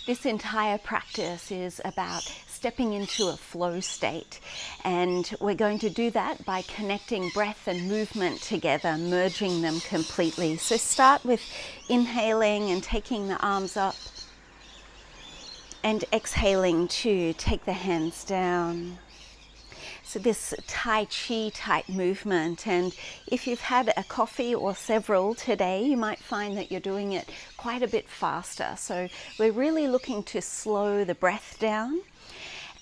This entire practice is about stepping into a flow state, and we're going to do that by connecting breath and movement together, merging them completely. So start with inhaling and taking the arms up, and exhaling to take the hands down. So this Tai Chi type movement, and if you've had a coffee or several today, you might find that you're doing it quite a bit faster. So we're really looking to slow the breath down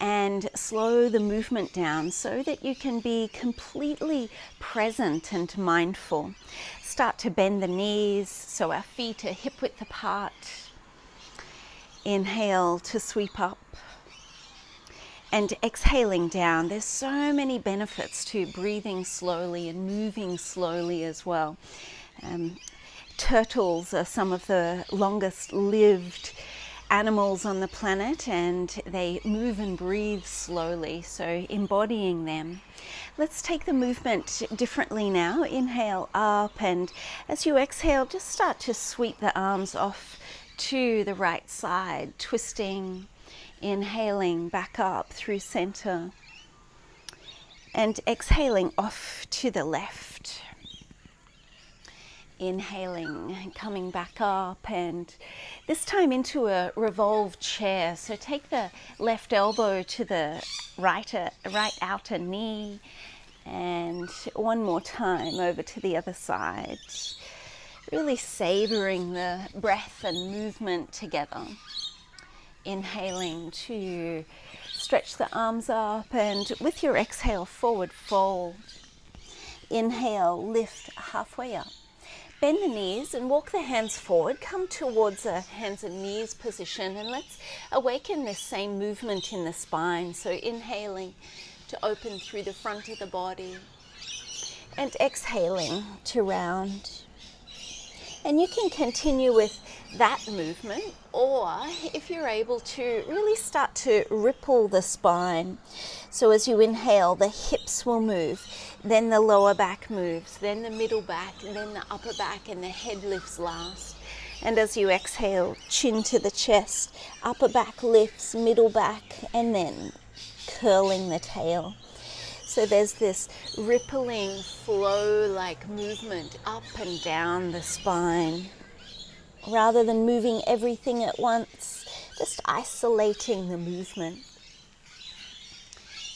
and slow the movement down so that you can be completely present and mindful. Start to bend the knees so our feet are hip width apart. Inhale to sweep up. And exhaling down. There's so many benefits to breathing slowly and moving slowly as well. Turtles are some of the longest lived animals on the planet, and they move and breathe slowly, so embodying them. Let's take the movement differently now. Inhale up, and as you exhale, just start to sweep the arms off to the right side, twisting. Inhaling back up through center and exhaling off to the left. Inhaling, coming back up, and this time into a revolved chair. So take the left elbow to the right outer knee, and one more time over to the other side. Really savoring the breath and movement together. Inhaling to stretch the arms up, and with your exhale, forward fold. Inhale, lift halfway up. Bend the knees and walk the hands forward. Come towards a hands and knees position, and let's awaken this same movement in the spine. So inhaling to open through the front of the body, and exhaling to round. And you can continue with that movement, or if you're able to, really start to ripple the spine. So as you inhale, the hips will move, then the lower back moves, then the middle back, and then the upper back, and the head lifts last. And as you exhale, chin to the chest, upper back lifts, middle back, and then curling the tail. So there's this rippling flow-like movement up and down the spine. Rather than moving everything at once, just isolating the movement.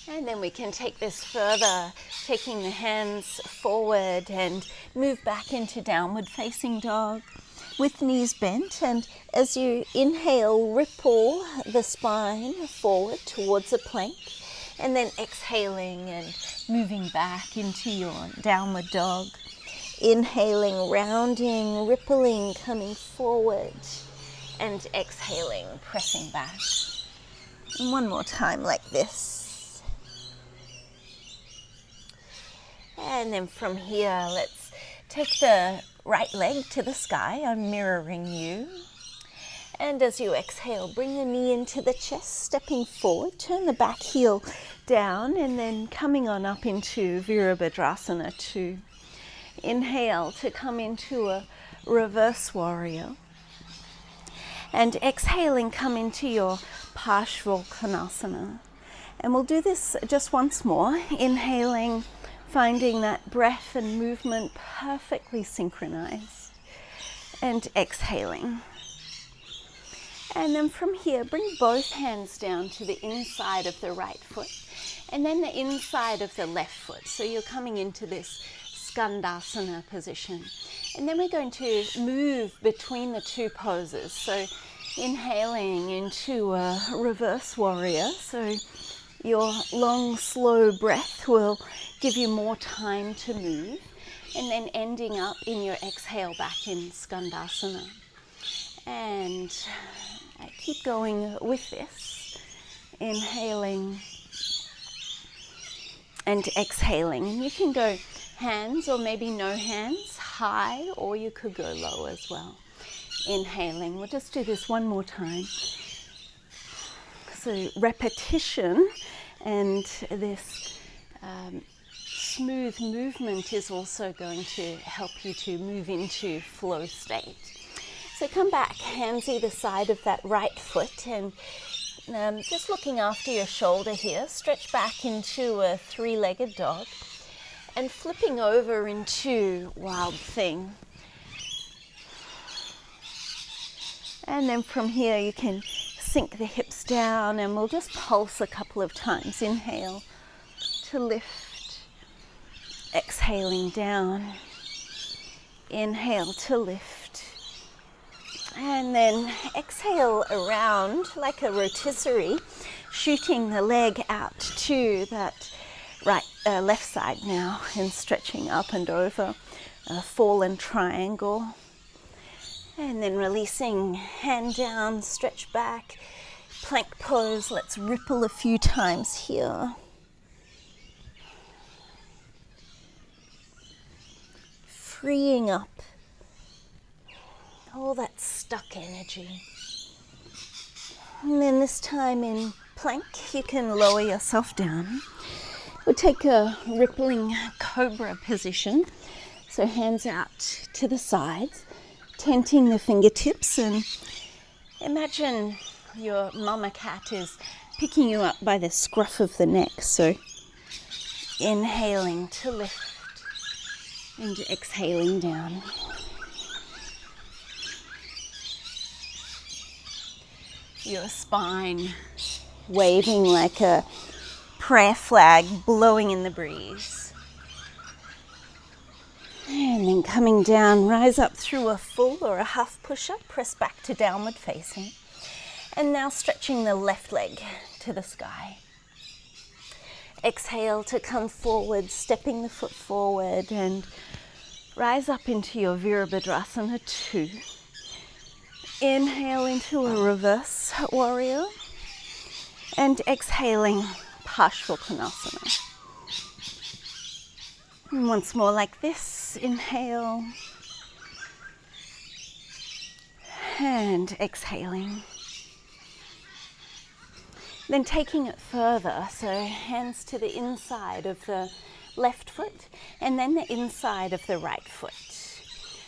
And then we can take this further, taking the hands forward and move back into downward facing dog with knees bent. And as you inhale, ripple the spine forward towards a plank. And then exhaling and moving back into your downward dog. Inhaling, rounding, rippling, coming forward. And exhaling, pressing back. And one more time like this. And then from here, let's take the right leg to the sky. I'm mirroring you. And as you exhale, bring the knee into the chest, stepping forward, turn the back heel down, and then coming on up into Virabhadrasana 2. Inhale to come into a reverse warrior. And exhaling, come into your Parshva And we'll do this just once more. Inhaling, finding that breath and movement perfectly synchronized. And exhaling. And then from here, bring both hands down to the inside of the right foot, and then the inside of the left foot. So you're coming into this Skandasana position. And then we're going to move between the two poses. So inhaling into a reverse warrior. So your long, slow breath will give you more time to move. And then ending up in your exhale back in Skandasana. And keep going with this, inhaling and exhaling. And you can go hands or maybe no hands, high, or you could go low as well. Inhaling. We'll just do this one more time. So repetition and this smooth movement is also going to help you to move into flow state. So So come back, hands either side of that right foot, and just looking after your shoulder here, stretch back into a three-legged dog and flipping over into Wild Thing. And then from here you can sink the hips down, and we'll just pulse a couple of times. Inhale to lift, exhaling down, inhale to lift, and then exhale around like a rotisserie, shooting the leg out to that left side now, and stretching up and over a fallen triangle. And then releasing, hand down, stretch back, plank pose. Let's ripple a few times here. Freeing up all that stuck energy. And then this time in plank, you can lower yourself down. We'll take a rippling cobra position. So hands out to the sides, tenting the fingertips, and imagine your mama cat is picking you up by the scruff of the neck. So inhaling to lift and exhaling down. Your spine waving like a prayer flag blowing in the breeze. And then coming down, rise up through a full or a half push-up, press back to downward facing. And now stretching the left leg to the sky. Exhale to come forward, stepping the foot forward, and rise up into your Virabhadrasana 2. Inhale into a reverse warrior, and exhaling Parshvottanasana. And once more like this, inhale, and exhaling. Then taking it further, so hands to the inside of the left foot, and then the inside of the right foot.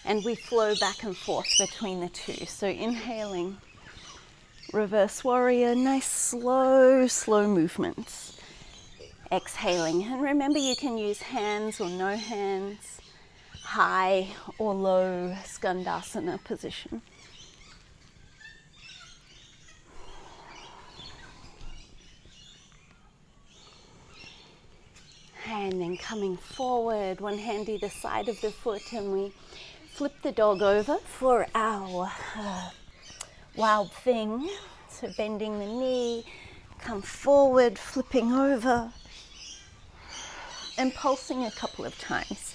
And we flow back and forth between the two. So inhaling, reverse warrior, nice slow movements. Exhaling, and remember you can use hands or no hands, high or low Skandasana position. And then coming forward, one hand either side of the foot, and we flip the dog over for our Wild Thing. So bending the knee, come forward, flipping over, and pulsing a couple of times.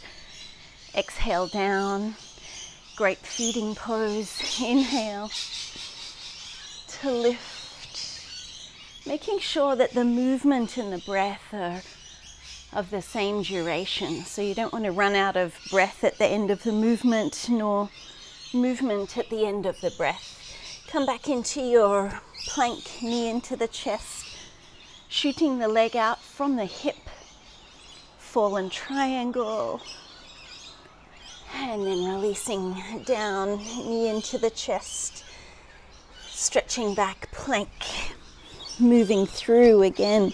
Exhale down, great feeding pose. Inhale to lift, making sure that the movement and the breath are of the same duration. So you don't want to run out of breath at the end of the movement, nor movement at the end of the breath. Come back into your plank, knee into the chest, shooting the leg out from the hip, fallen triangle, and then releasing down, knee into the chest, stretching back, plank, moving through again,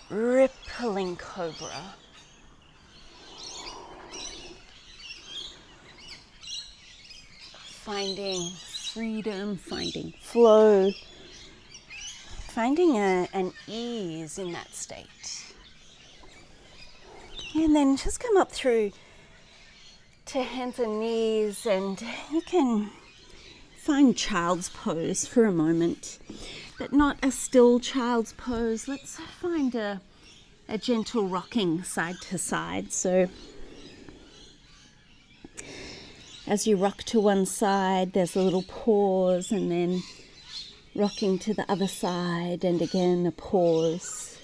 rippling cobra. Finding freedom, finding flow, finding an ease in that state. And then just come up through to hands and knees, and you can find child's pose for a moment, but not a still child's pose. Let's find a gentle rocking side to side. So as you rock to one side, there's a little pause, and then rocking to the other side, and again a pause.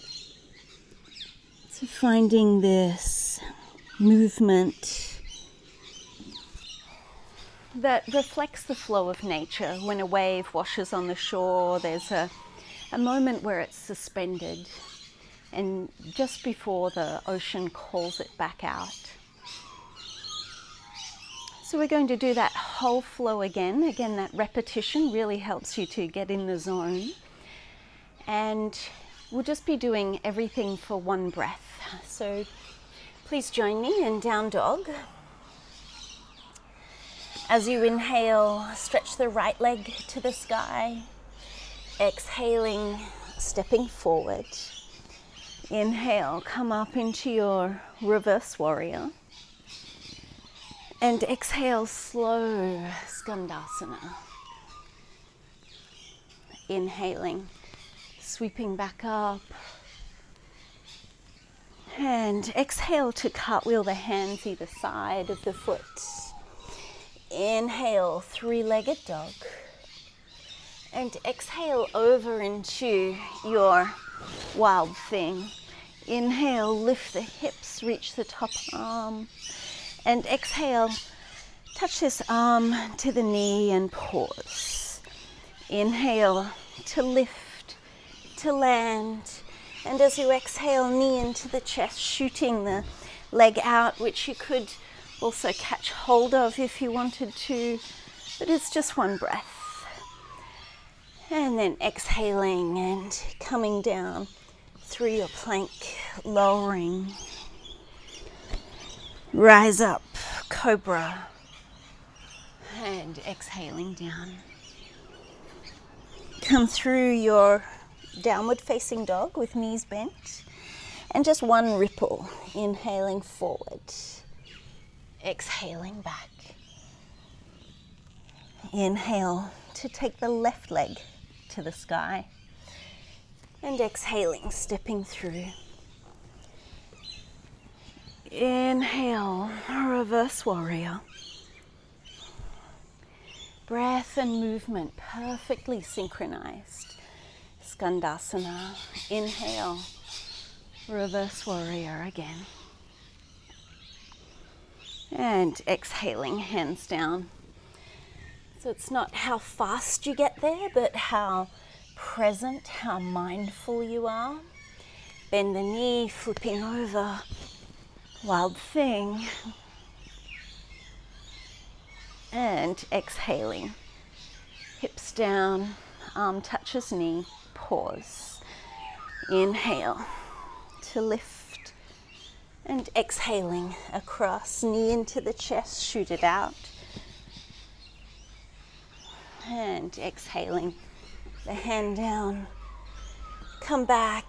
So finding this movement that reflects the flow of nature. When a wave washes on the shore, there's a moment where it's suspended, and just before the ocean calls it back out. So we're going to do that whole flow again. Again, that repetition really helps you to get in the zone. And we'll just be doing everything for one breath. So please join me in down dog. As you inhale, stretch the right leg to the sky. Exhaling, stepping forward. Inhale, come up into your reverse warrior. And exhale, slow Skandasana. Inhaling, sweeping back up. And exhale to cartwheel the hands either side of the foot. Inhale, three-legged dog. And exhale over into your wild thing. Inhale, lift the hips, reach the top arm. And exhale, touch this arm to the knee and pause. Inhale to lift, to land. And as you exhale, knee into the chest, shooting the leg out, which you could also catch hold of if you wanted to, but it's just one breath. And then exhaling and coming down through your plank, lowering. Rise up, cobra, and exhaling down. Come through your downward facing dog with knees bent, and just one ripple, inhaling forward, exhaling back. Inhale to take the left leg to the sky, and exhaling, stepping through. Inhale, reverse warrior. Breath and movement perfectly synchronized. Skandasana. Inhale, reverse warrior again. And exhaling, hands down. So it's not how fast you get there, but how present, how mindful you are. Bend the knee, flipping over. Wild thing. And exhaling. Hips down, arm touches knee, pause. Inhale to lift. And exhaling across, knee into the chest, shoot it out. And exhaling, the hand down. Come back,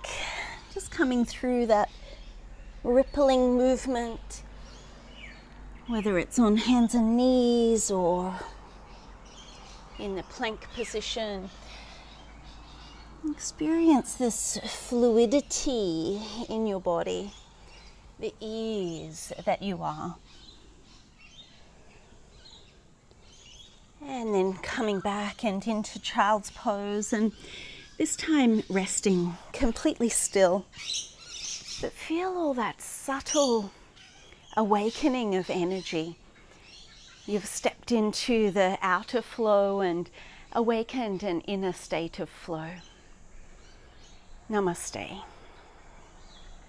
just coming through that rippling movement, whether it's on hands and knees or in the plank position. Experience this fluidity in your body, the ease that you are. And then coming back and into child's pose, and this time resting completely still. But feel all that subtle awakening of energy. You've stepped into the outer flow and awakened an inner state of flow. Namaste.